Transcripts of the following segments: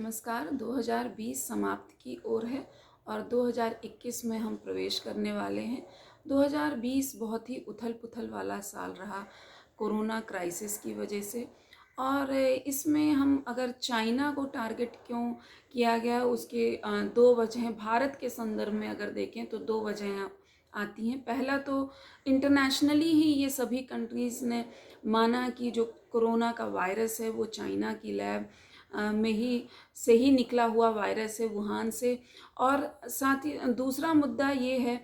नमस्कार। 2020 समाप्ति की ओर है और 2021 में हम प्रवेश करने वाले हैं। 2020 बहुत ही उथल-पुथल वाला साल रहा कोरोना क्राइसिस की वजह से, और इसमें हम अगर चाइना को टारगेट क्यों किया गया, उसके दो वजह भारत के संदर्भ में अगर देखें तो दो वजह आती हैं। पहला तो इंटरनेशनली ही ये सभी कंट्रीज़ ने माना कि जो कोरोना का वायरस है वो चाइना की लैब में ही निकला हुआ वायरस है, वुहान से। और साथ ही दूसरा मुद्दा ये है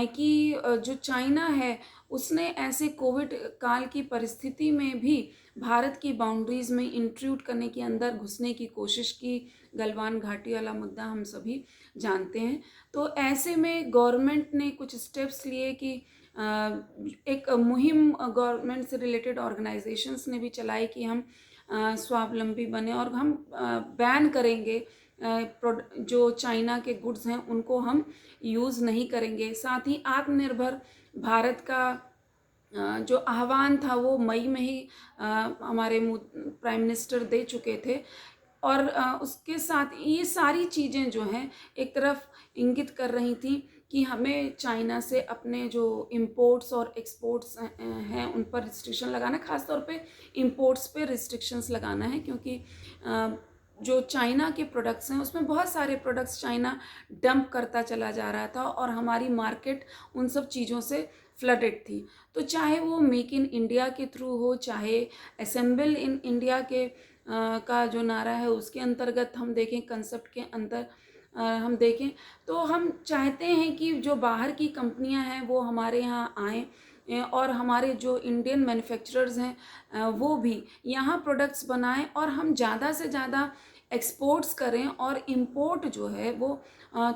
कि जो चाइना है उसने ऐसे कोविड काल की परिस्थिति में भी भारत की बाउंड्रीज़ में इंट्रूड करने की, अंदर घुसने की कोशिश की। गलवान घाटी वाला मुद्दा हम सभी जानते हैं। तो ऐसे में गवर्नमेंट ने कुछ स्टेप्स लिए कि एक मुहिम गवर्नमेंट से रिलेटेड ऑर्गेनाइजेशंस ने भी चलाई कि हम स्वावलंबी बने और हम बैन करेंगे, जो चाइना के गुड्स हैं उनको हम यूज़ नहीं करेंगे। साथ ही आत्मनिर्भर भारत का जो आह्वान था वो मई में ही हमारे प्राइम मिनिस्टर दे चुके थे। और उसके साथ ये सारी चीज़ें जो हैं एक तरफ इंगित कर रही थी कि हमें चाइना से अपने जो इंपोर्ट्स और एक्सपोर्ट्स हैं उन पर रिस्ट्रिक्शन लगाना, खास तौर पे इंपोर्ट्स पे रिस्ट्रिक्शंस लगाना है, क्योंकि जो चाइना के प्रोडक्ट्स हैं उसमें बहुत सारे प्रोडक्ट्स चाइना डंप करता चला जा रहा था और हमारी मार्केट उन सब चीज़ों से फ्लडेड थी। तो चाहे वो मेक इन इंडिया के थ्रू हो, चाहे असेंबल इन इंडिया के का जो नारा है उसके अंतर्गत हम देखें, कंसेप्ट के अंदर हम देखें, तो हम चाहते हैं कि जो बाहर की कंपनियां हैं वो हमारे यहाँ आएँ और हमारे जो इंडियन मैन्युफैक्चरर्स हैं वो भी यहाँ प्रोडक्ट्स बनाएं और हम ज़्यादा से ज़्यादा एक्सपोर्ट्स करें और इंपोर्ट जो है वो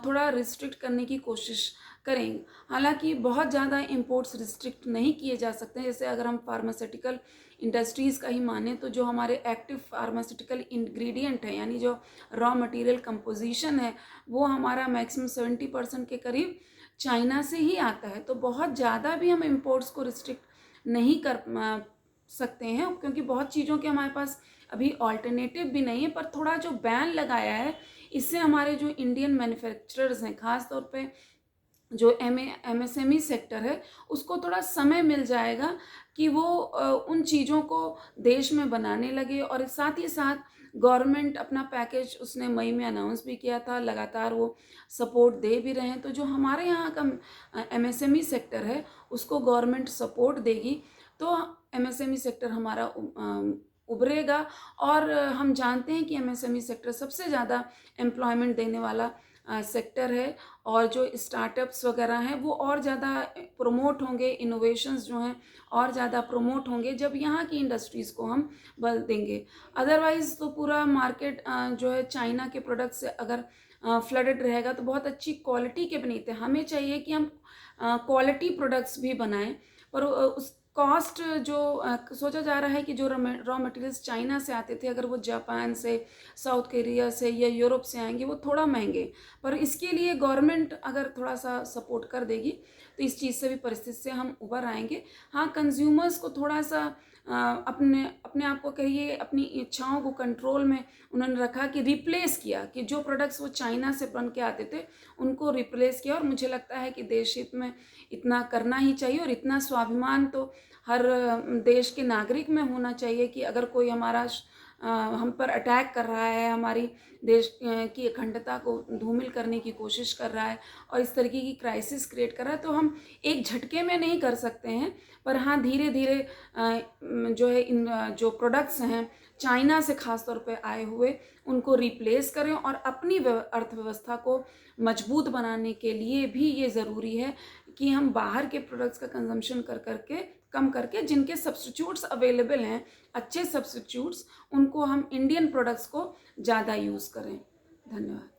थोड़ा रिस्ट्रिक्ट करने की कोशिश करें। हालांकि बहुत ज़्यादा इंपोर्ट्स रिस्ट्रिक्ट नहीं किए जा सकते। जैसे अगर हम फार्मास्यूटिकल इंडस्ट्रीज़ का ही माने तो जो हमारे एक्टिव फार्मास्यूटिकल इंग्रेडिएंट है, यानी जो रॉ मटेरियल कंपोजिशन है, वो हमारा मैक्सिमम 70% के करीब चाइना से ही आता है। तो बहुत ज़्यादा भी हम इंपोर्ट्स को रिस्ट्रिक्ट नहीं कर सकते हैं, क्योंकि बहुत चीज़ों के हमारे पास अभी ऑल्टरनेटिव भी नहीं है। पर थोड़ा जो बैन लगाया है इससे हमारे जो इंडियन मैन्युफैक्चरर्स हैं, ख़ास तौर पे जो एमएसएमई सेक्टर है, उसको थोड़ा समय मिल जाएगा कि वो उन चीज़ों को देश में बनाने लगे। और साथ ही साथ गवर्नमेंट अपना पैकेज उसने मई में अनाउंस भी किया था, लगातार वो सपोर्ट दे भी रहे हैं। तो जो हमारे यहाँ का एमएसएमई सेक्टर है उसको गवर्नमेंट सपोर्ट देगी तो एमएसएमई सेक्टर हमारा उभरेगा। और हम जानते हैं कि एमएसएमई सेक्टर सबसे ज़्यादा एम्प्लॉयमेंट देने वाला सेक्टर है, और जो स्टार्टअप्स वगैरह हैं वो और ज़्यादा प्रमोट होंगे, इनोवेशंस जो हैं और ज़्यादा प्रमोट होंगे जब यहाँ की इंडस्ट्रीज़ को हम बल देंगे। अदरवाइज़ तो पूरा मार्केट जो है चाइना के प्रोडक्ट से अगर फ्लडेड रहेगा तो बहुत अच्छी क्वालिटी के बनते हैं। हमें चाहिए कि हम क्वालिटी प्रोडक्ट्स भी बनाएं, पर उस कॉस्ट जो सोचा जा रहा है कि जो रॉ मटेरियल्स चाइना से आते थे, अगर वो जापान से, साउथ कोरिया से या यूरोप से आएंगे, वो थोड़ा महंगे। पर इसके लिए गवर्नमेंट अगर थोड़ा सा सपोर्ट कर देगी तो इस चीज़ से भी, परिस्थिति से हम उबर आएंगे। हाँ, कंज्यूमर्स को थोड़ा सा अपने आप को कहिए, अपनी इच्छाओं को कंट्रोल में उन्होंने रखा कि रिप्लेस किया, कि जो प्रोडक्ट्स वो चाइना से बन के आते थे उनको रिप्लेस किया। और मुझे लगता है कि देश हित में इतना करना ही चाहिए, और इतना स्वाभिमान तो हर देश के नागरिक में होना चाहिए कि अगर कोई हमारा हम पर अटैक कर रहा है, हमारी देश की अखंडता को धूमिल करने की कोशिश कर रहा है और इस तरीके की क्राइसिस क्रिएट कर रहा है, तो हम एक झटके में नहीं कर सकते हैं। पर हाँ, धीरे धीरे जो है इन जो प्रोडक्ट्स हैं चाइना से ख़ास तौर पे आए हुए, उनको रिप्लेस करें। और अपनी अर्थव्यवस्था को मजबूत बनाने के लिए भी ये ज़रूरी है कि हम बाहर के प्रोडक्ट्स का कंजम्पशन कम करके जिनके सब्स्टिट्यूट्स अवेलेबल हैं, अच्छे सब्स्टिट्यूट्स, उनको हम इंडियन प्रोडक्ट्स को ज़्यादा यूज़ करें। धन्यवाद।